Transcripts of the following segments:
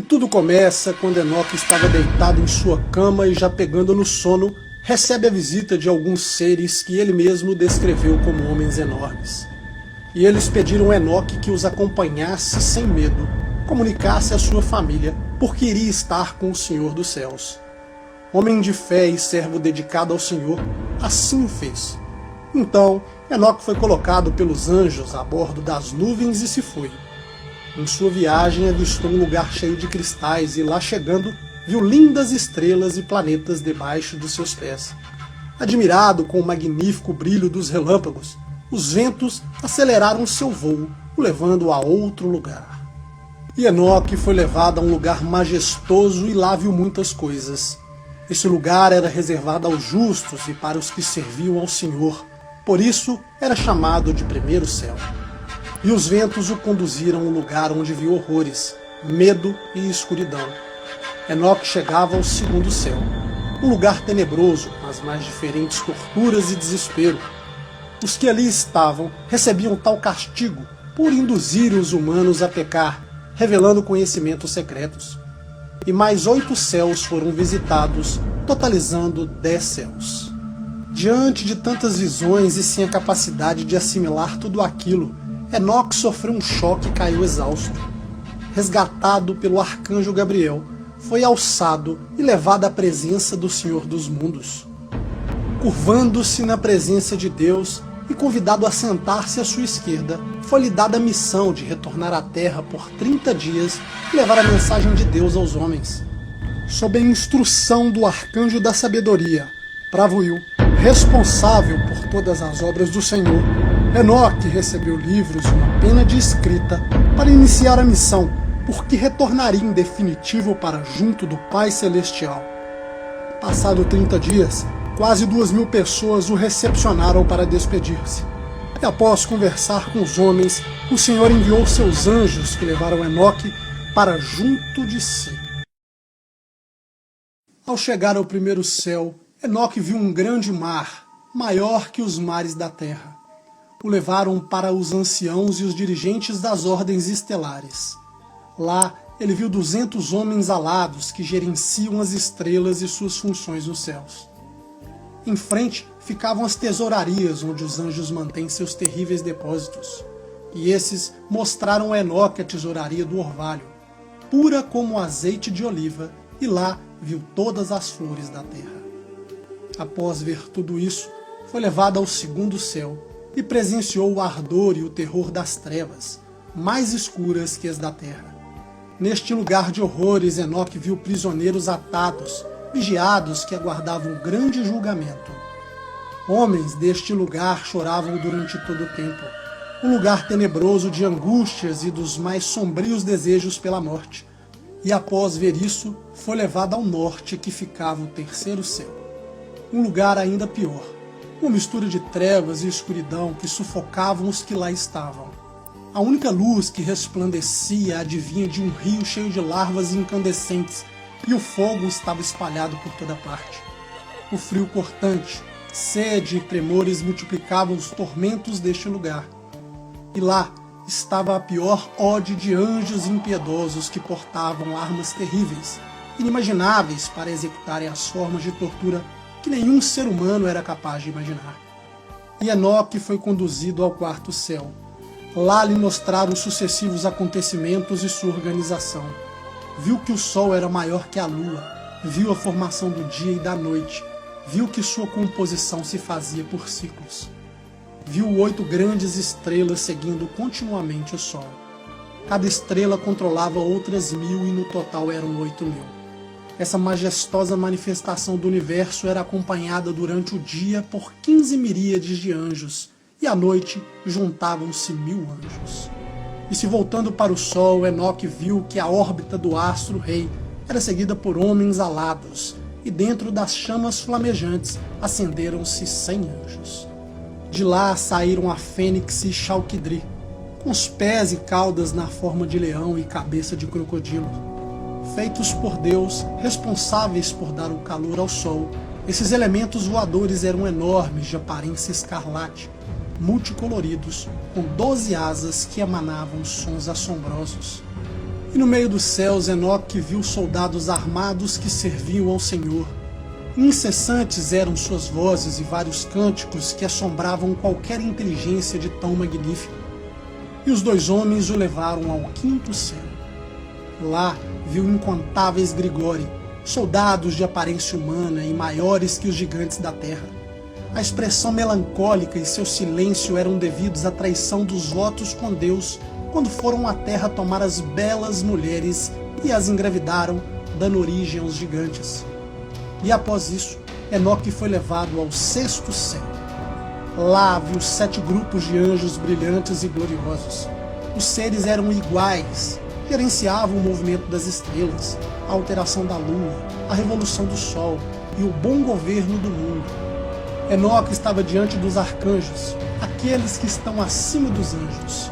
tudo começa quando Enoque estava deitado em sua cama e, já pegando no sono, recebe a visita de alguns seres que ele mesmo descreveu como homens enormes. E eles pediram a Enoque que os acompanhasse sem medo, comunicasse à sua família, porque iria estar com o Senhor dos céus. Homem de fé e servo dedicado ao Senhor, assim o fez. Então, Enoque foi colocado pelos anjos a bordo das nuvens e se foi. Em sua viagem avistou um lugar cheio de cristais e, lá chegando, viu lindas estrelas e planetas debaixo dos seus pés. Admirado com o magnífico brilho dos relâmpagos, os ventos aceleraram seu voo, o levando a outro lugar. E Enoque foi levado a um lugar majestoso e lá viu muitas coisas. Esse lugar era reservado aos justos e para os que serviam ao Senhor, por isso era chamado de primeiro céu. E os ventos o conduziram a um lugar onde viu horrores, medo e escuridão. Enoque chegava ao segundo céu, um lugar tenebroso, com as mais diferentes torturas e desespero. Os que ali estavam recebiam tal castigo por induzirem os humanos a pecar, revelando conhecimentos secretos. E mais 8 céus foram visitados, totalizando 10 céus. Diante de tantas visões e sem a capacidade de assimilar tudo aquilo, Enoque sofreu um choque e caiu exausto. Resgatado pelo arcanjo Gabriel, foi alçado e levado à presença do Senhor dos Mundos. Curvando-se na presença de Deus e convidado a sentar-se à sua esquerda, foi-lhe dada a missão de retornar à Terra por 30 dias e levar a mensagem de Deus aos homens. Sob a instrução do arcanjo da sabedoria, Pravuil, responsável por todas as obras do Senhor, Enoque recebeu livros e uma pena de escrita para iniciar a missão, porque retornaria em definitivo para junto do Pai Celestial. Passado 30 dias, quase 2.000 pessoas o recepcionaram para despedir-se. E após conversar com os homens, o Senhor enviou seus anjos que levaram Enoque para junto de si. Ao chegar ao primeiro céu, Enoque viu um grande mar, maior que os mares da terra. O levaram para os anciãos e os dirigentes das ordens estelares. Lá, ele viu 200 homens alados que gerenciam as estrelas e suas funções nos céus. Em frente ficavam as tesourarias, onde os anjos mantêm seus terríveis depósitos. E esses mostraram a Enoque a tesouraria do orvalho, pura como o azeite de oliva, e lá viu todas as flores da terra. Após ver tudo isso, foi levado ao segundo céu, e presenciou o ardor e o terror das trevas, mais escuras que as da terra. Neste lugar de horrores, Enoque viu prisioneiros atados, vigiados que aguardavam um grande julgamento. Homens deste lugar choravam durante todo o tempo, um lugar tenebroso de angústias e dos mais sombrios desejos pela morte. E após ver isso, foi levado ao norte, que ficava o terceiro céu. Um lugar ainda pior, uma mistura de trevas e escuridão que sufocavam os que lá estavam. A única luz que resplandecia advinha de um rio cheio de larvas incandescentes, e o fogo estava espalhado por toda parte. O frio cortante, sede e tremores multiplicavam os tormentos deste lugar. E lá estava a pior ode de anjos impiedosos que portavam armas terríveis, inimagináveis para executarem as formas de tortura que nenhum ser humano era capaz de imaginar. E Enoque foi conduzido ao quarto céu. Lá lhe mostraram os sucessivos acontecimentos e sua organização. Viu que o sol era maior que a lua, viu a formação do dia e da noite, viu que sua composição se fazia por ciclos. Viu 8 grandes estrelas seguindo continuamente o sol. Cada estrela controlava outras 1.000 e no total eram 8.000. Essa majestosa manifestação do universo era acompanhada durante o dia por 15 miríades de anjos, e à noite juntavam-se 1.000 anjos. E se voltando para o sol, Enoque viu que a órbita do astro-rei era seguida por homens alados, e dentro das chamas flamejantes acenderam-se 100 anjos. De lá saíram a Fênix e Chalquidri, com os pés e caudas na forma de leão e cabeça de crocodilo. Feitos por Deus, responsáveis por dar o calor ao sol, esses elementos voadores eram enormes, de aparência escarlate, multicoloridos, com 12 asas que emanavam sons assombrosos. E no meio dos céus, Enoque viu soldados armados que serviam ao Senhor. Incessantes eram suas vozes e vários cânticos que assombravam qualquer inteligência de tão magnífico. E os dois homens o levaram ao quinto céu. Lá viu incontáveis Grigori, soldados de aparência humana e maiores que os gigantes da terra. A expressão melancólica e seu silêncio eram devidos à traição dos votos com Deus quando foram à terra tomar as belas mulheres e as engravidaram, dando origem aos gigantes. E após isso, Enoque foi levado ao sexto céu. Lá viu 7 grupos de anjos brilhantes e gloriosos. Os seres eram iguais, gerenciavam o movimento das estrelas, a alteração da lua, a revolução do sol e o bom governo do mundo. Enoque estava diante dos arcanjos, aqueles que estão acima dos anjos.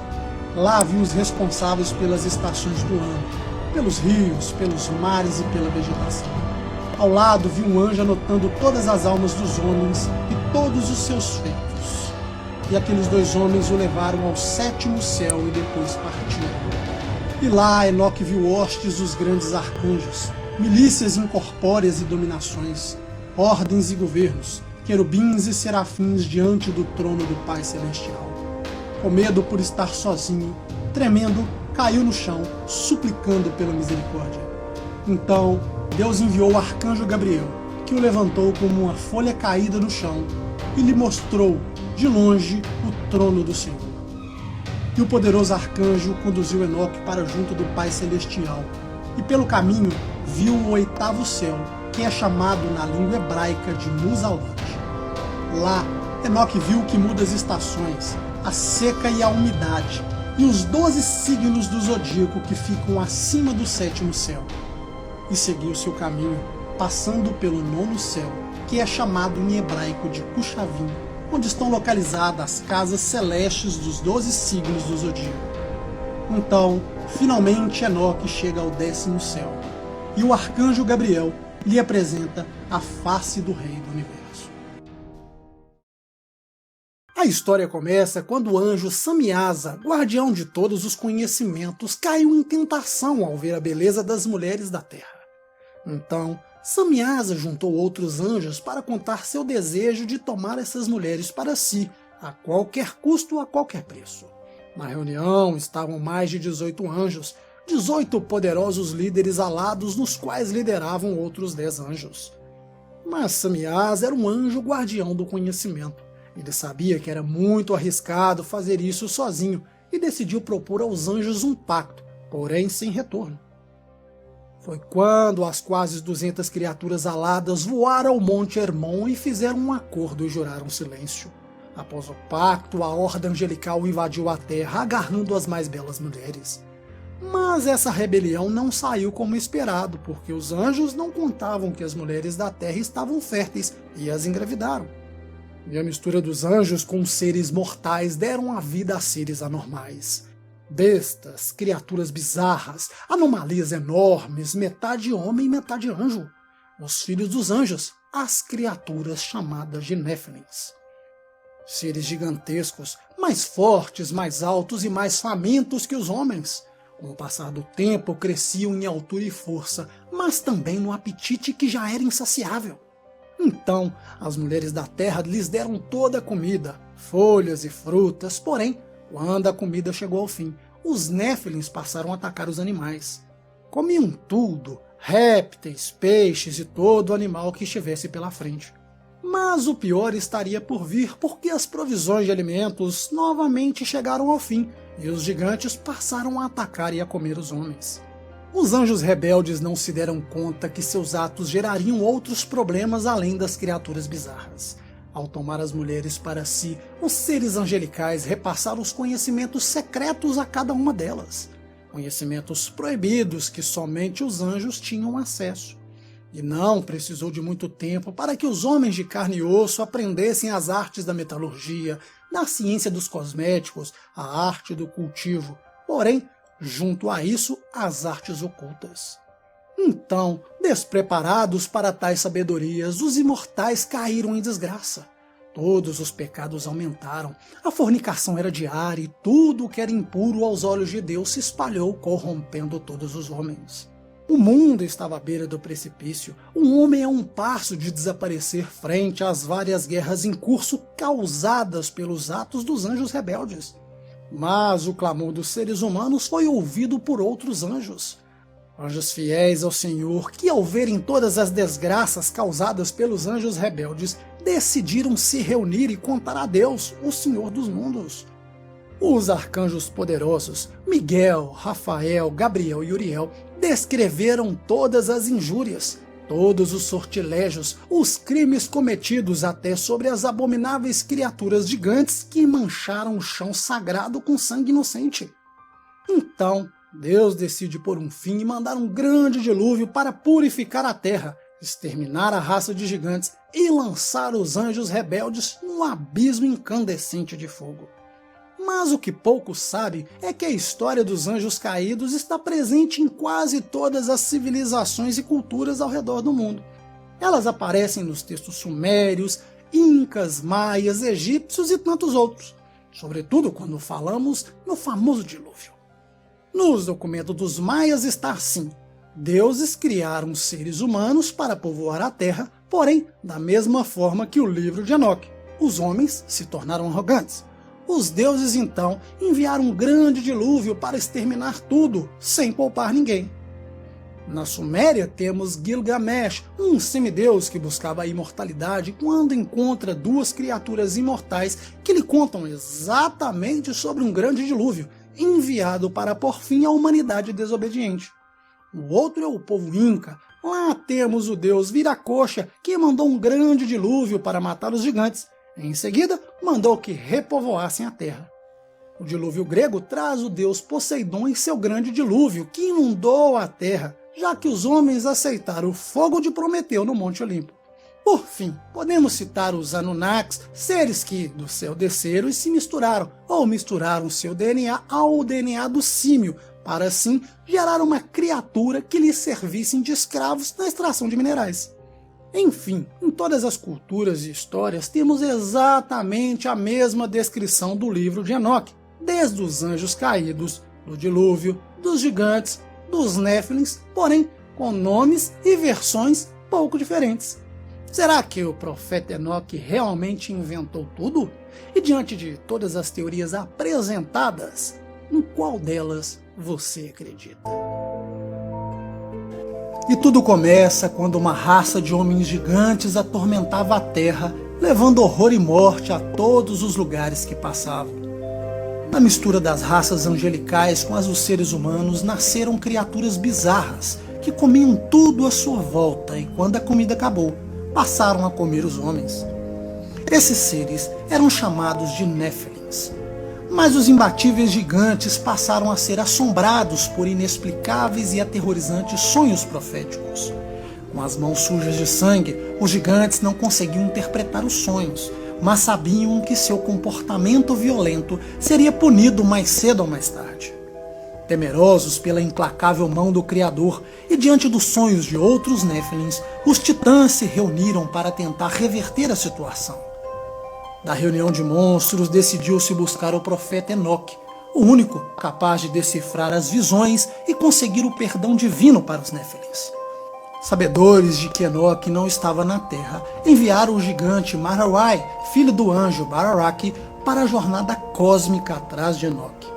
Lá viu os responsáveis pelas estações do ano, pelos rios, pelos mares e pela vegetação. Ao lado viu um anjo anotando todas as almas dos homens e todos os seus feitos. E aqueles 2 homens o levaram ao sétimo céu e depois partiram. E lá Enoque viu hostes dos grandes arcanjos, milícias incorpóreas e dominações, ordens e governos, querubins e serafins diante do trono do Pai Celestial. Com medo por estar sozinho, tremendo, caiu no chão, suplicando pela misericórdia. Então, Deus enviou o arcanjo Gabriel, que o levantou como uma folha caída no chão e lhe mostrou, de longe, o trono do Senhor. E o poderoso arcanjo conduziu Enoque para junto do Pai Celestial, e pelo caminho viu o 8º céu, que é chamado na língua hebraica de Muzalote. Lá, Enoque viu que muda as estações, a seca e a umidade, e os 12 signos do zodíaco que ficam acima do 7º céu. E seguiu seu caminho, passando pelo 9º céu, que é chamado em hebraico de Cushavim, onde estão localizadas as casas celestes dos 12 signos do zodíaco. Então, finalmente Enoque chega ao 10º céu, e o arcanjo Gabriel lhe apresenta a face do Rei do Universo. A história começa quando o anjo Samiasa, guardião de todos os conhecimentos, caiu em tentação ao ver a beleza das mulheres da terra. Então, Samiasa juntou outros anjos para contar seu desejo de tomar essas mulheres para si, a qualquer custo, a qualquer preço. Na reunião estavam mais de 18 anjos, 18 poderosos líderes alados nos quais lideravam outros 10 anjos. Mas Samiasa era um anjo guardião do conhecimento. Ele sabia que era muito arriscado fazer isso sozinho e decidiu propor aos anjos um pacto, porém sem retorno. Foi quando as quase 200 criaturas aladas voaram ao Monte Hermon e fizeram um acordo e juraram silêncio. Após o pacto, a horda angelical invadiu a terra, agarrando as mais belas mulheres. Mas essa rebelião não saiu como esperado, porque os anjos não contavam que as mulheres da terra estavam férteis e as engravidaram. E a mistura dos anjos com seres mortais deram a vida a seres anormais. Bestas, criaturas bizarras, anomalias enormes, metade homem e metade anjo. Os filhos dos anjos, as criaturas chamadas de Néfilins. Seres gigantescos, mais fortes, mais altos e mais famintos que os homens. Com o passar do tempo cresciam em altura e força, mas também no apetite que já era insaciável. Então, as mulheres da terra lhes deram toda a comida, folhas e frutas, porém, quando a comida chegou ao fim, os Néfilins passaram a atacar os animais. Comiam tudo, répteis, peixes e todo animal que estivesse pela frente. Mas o pior estaria por vir, porque as provisões de alimentos novamente chegaram ao fim, e os gigantes passaram a atacar e a comer os homens. Os anjos rebeldes não se deram conta que seus atos gerariam outros problemas além das criaturas bizarras. Ao tomar as mulheres para si, os seres angelicais repassaram os conhecimentos secretos a cada uma delas. Conhecimentos proibidos que somente os anjos tinham acesso. E não precisou de muito tempo para que os homens de carne e osso aprendessem as artes da metalurgia, da ciência dos cosméticos, a arte do cultivo. Porém, junto a isso, as artes ocultas. Então, despreparados para tais sabedorias, os imortais caíram em desgraça. Todos os pecados aumentaram, a fornicação era diária e tudo o que era impuro aos olhos de Deus se espalhou, corrompendo todos os homens. O mundo estava à beira do precipício, um homem a um passo de desaparecer frente às várias guerras em curso causadas pelos atos dos anjos rebeldes. Mas o clamor dos seres humanos foi ouvido por outros anjos. Anjos fiéis ao Senhor, que ao verem todas as desgraças causadas pelos anjos rebeldes, decidiram se reunir e contar a Deus, o Senhor dos mundos. Os arcanjos poderosos, Miguel, Rafael, Gabriel e Uriel, descreveram todas as injúrias, todos os sortilégios, os crimes cometidos até sobre as abomináveis criaturas gigantes que mancharam o chão sagrado com sangue inocente. Então, Deus decide pôr um fim e mandar um grande dilúvio para purificar a terra, exterminar a raça de gigantes e lançar os anjos rebeldes num abismo incandescente de fogo. Mas o que poucos sabem é que a história dos anjos caídos está presente em quase todas as civilizações e culturas ao redor do mundo. Elas aparecem nos textos sumérios, incas, maias, egípcios e tantos outros, sobretudo quando falamos no famoso dilúvio. Nos documentos dos maias está assim: deuses criaram seres humanos para povoar a terra, porém, da mesma forma que o livro de Enoque, os homens se tornaram arrogantes. Os deuses então enviaram um grande dilúvio para exterminar tudo, sem poupar ninguém. Na Suméria temos Gilgamesh, um semideus que buscava a imortalidade quando encontra duas criaturas imortais que lhe contam exatamente sobre um grande dilúvio, enviado para pôr fim à humanidade desobediente. O outro é o povo Inca. Lá temos o deus Viracocha, que mandou um grande dilúvio para matar os gigantes. Em seguida, mandou que repovoassem a terra. O dilúvio grego traz o deus Poseidon em seu grande dilúvio, que inundou a terra, já que os homens aceitaram o fogo de Prometeu no Monte Olimpo. Por fim, podemos citar os Anunnakis, seres que do céu desceram e se misturaram, ou misturaram seu DNA ao DNA do símio, para assim gerar uma criatura que lhes servissem de escravos na extração de minerais. Enfim, em todas as culturas e histórias temos exatamente a mesma descrição do livro de Enoque, desde os anjos caídos, do dilúvio, dos gigantes, dos Néfilins, porém com nomes e versões pouco diferentes. Será que o profeta Enoque realmente inventou tudo? E diante de todas as teorias apresentadas, em qual delas você acredita? E tudo começa quando uma raça de homens gigantes atormentava a terra, levando horror e morte a todos os lugares que passavam. Na mistura das raças angelicais com as dos seres humanos, nasceram criaturas bizarras, que comiam tudo à sua volta e, quando a comida acabou, passaram a comer os homens. Esses seres eram chamados de Néfilins. Mas os imbatíveis gigantes passaram a ser assombrados por inexplicáveis e aterrorizantes sonhos proféticos. Com as mãos sujas de sangue, os gigantes não conseguiam interpretar os sonhos, mas sabiam que seu comportamento violento seria punido mais cedo ou mais tarde. Temerosos pela implacável mão do Criador e diante dos sonhos de outros Néfilins, os titãs se reuniram para tentar reverter a situação. Da reunião de monstros, decidiu-se buscar o profeta Enoque, o único capaz de decifrar as visões e conseguir o perdão divino para os Néfilins. Sabedores de que Enoque não estava na terra, enviaram o gigante Maharai, filho do anjo Bararaki, para a jornada cósmica atrás de Enoque.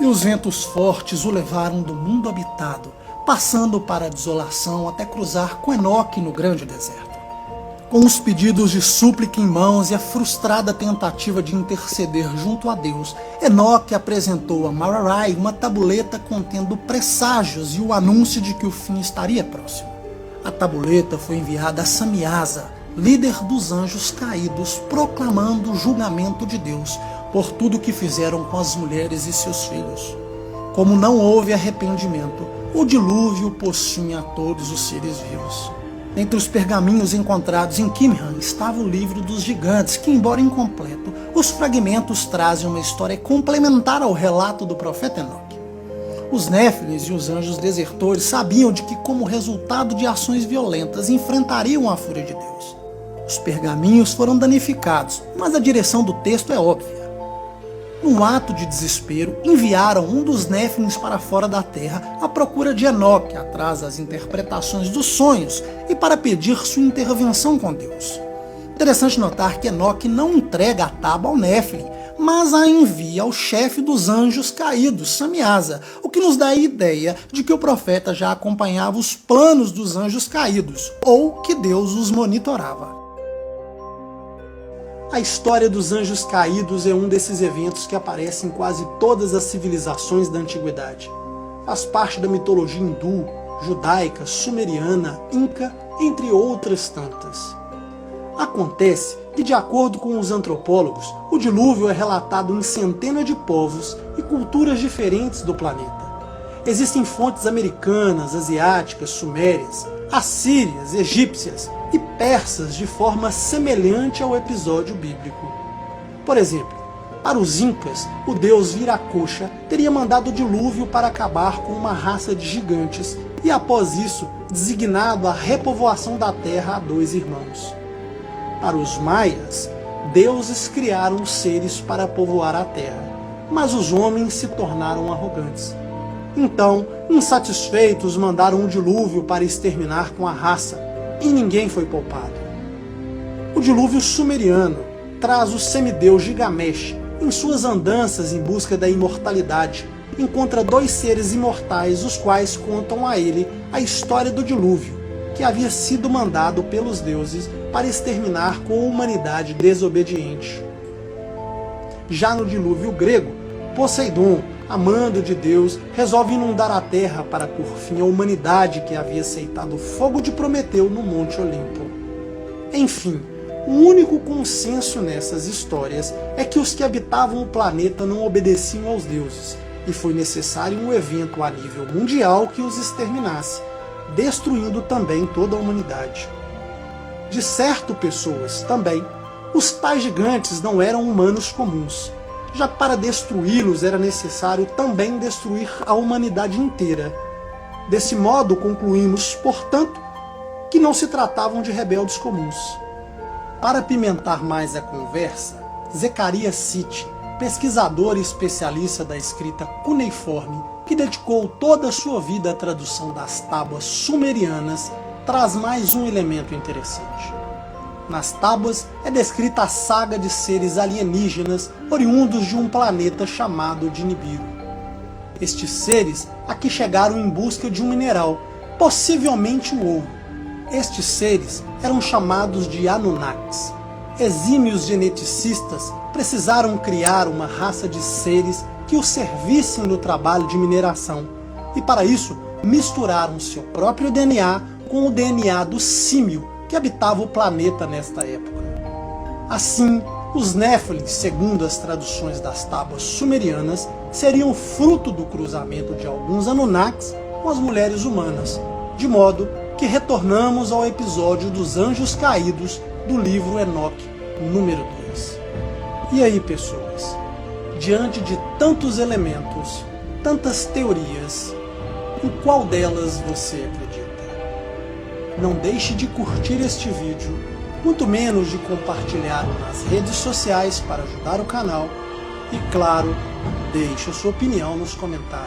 E os ventos fortes o levaram do mundo habitado, passando para a desolação até cruzar com Enoque no grande deserto. Com os pedidos de súplica em mãos e a frustrada tentativa de interceder junto a Deus, Enoque apresentou a Maharai uma tabuleta contendo presságios e o anúncio de que o fim estaria próximo. A tabuleta foi enviada a Samiasa, líder dos anjos caídos, proclamando o julgamento de Deus por tudo o que fizeram com as mulheres e seus filhos. Como não houve arrependimento, o dilúvio possuía a todos os seres vivos. Entre os pergaminhos encontrados em Qumran estava o livro dos gigantes, que, embora incompleto, os fragmentos trazem uma história complementar ao relato do profeta Enoque. Os Néfilins e os anjos desertores sabiam de que, como resultado de ações violentas, enfrentariam a fúria de Deus. Os pergaminhos foram danificados, mas a direção do texto é óbvia. Num ato de desespero, enviaram um dos Néfilins para fora da terra à procura de Enoque, atrás das interpretações dos sonhos e para pedir sua intervenção com Deus. Interessante notar que Enoque não entrega a tábua ao Néfilim, mas a envia ao chefe dos anjos caídos, Samiasa, o que nos dá a ideia de que o profeta já acompanhava os planos dos anjos caídos, ou que Deus os monitorava. A história dos anjos caídos é um desses eventos que aparece em quase todas as civilizações da antiguidade. Faz parte da mitologia hindu, judaica, sumeriana, inca, entre outras tantas. Acontece que, de acordo com os antropólogos, o dilúvio é relatado em centenas de povos e culturas diferentes do planeta. Existem fontes americanas, asiáticas, sumérias, assírias, egípcias e persas de forma semelhante ao episódio bíblico. Por exemplo, para os incas, o deus Viracocha teria mandado o dilúvio para acabar com uma raça de gigantes e, após isso, designado a repovoação da terra a 2 irmãos. Para os maias, deuses criaram seres para povoar a terra, mas os homens se tornaram arrogantes. Então, insatisfeitos, mandaram um dilúvio para exterminar com a raça, e ninguém foi poupado. O dilúvio sumeriano traz o semideus Gilgamesh em suas andanças em busca da imortalidade. Encontra 2 seres imortais, os quais contam a ele a história do dilúvio, que havia sido mandado pelos deuses para exterminar com a humanidade desobediente. Já no dilúvio grego, Poseidon, amando de Deus, resolve inundar a terra para pôr fim à humanidade que havia aceitado o fogo de Prometeu no Monte Olimpo. Enfim, o único consenso nessas histórias é que os que habitavam o planeta não obedeciam aos deuses, e foi necessário um evento a nível mundial que os exterminasse, destruindo também toda a humanidade. De certo, pessoas, também, os pais gigantes não eram humanos comuns, já que para destruí-los era necessário também destruir a humanidade inteira. Desse modo, concluímos, portanto, que não se tratavam de rebeldes comuns. Para apimentar mais a conversa, Zecaria Sitchin, pesquisador e especialista da escrita cuneiforme, que dedicou toda a sua vida à tradução das tábuas sumerianas, traz mais um elemento interessante. Nas tábuas é descrita a saga de seres alienígenas oriundos de um planeta chamado de Nibiru. Estes seres aqui chegaram em busca de um mineral, possivelmente o ouro. Estes seres eram chamados de Anunnakis. Exímios geneticistas precisaram criar uma raça de seres que os servissem no trabalho de mineração, e para isso misturaram seu próprio DNA com o DNA do símio que habitava o planeta nesta época. Assim, os Néfilins, segundo as traduções das tábuas sumerianas, seriam fruto do cruzamento de alguns Anunnakis com as mulheres humanas, de modo que retornamos ao episódio dos anjos caídos do livro Enoque, número 2. E aí, pessoas? Diante de tantos elementos, tantas teorias, em qual delas você acredita? Não deixe de curtir este vídeo, muito menos de compartilhar nas redes sociais para ajudar o canal e, claro, deixe a sua opinião nos comentários.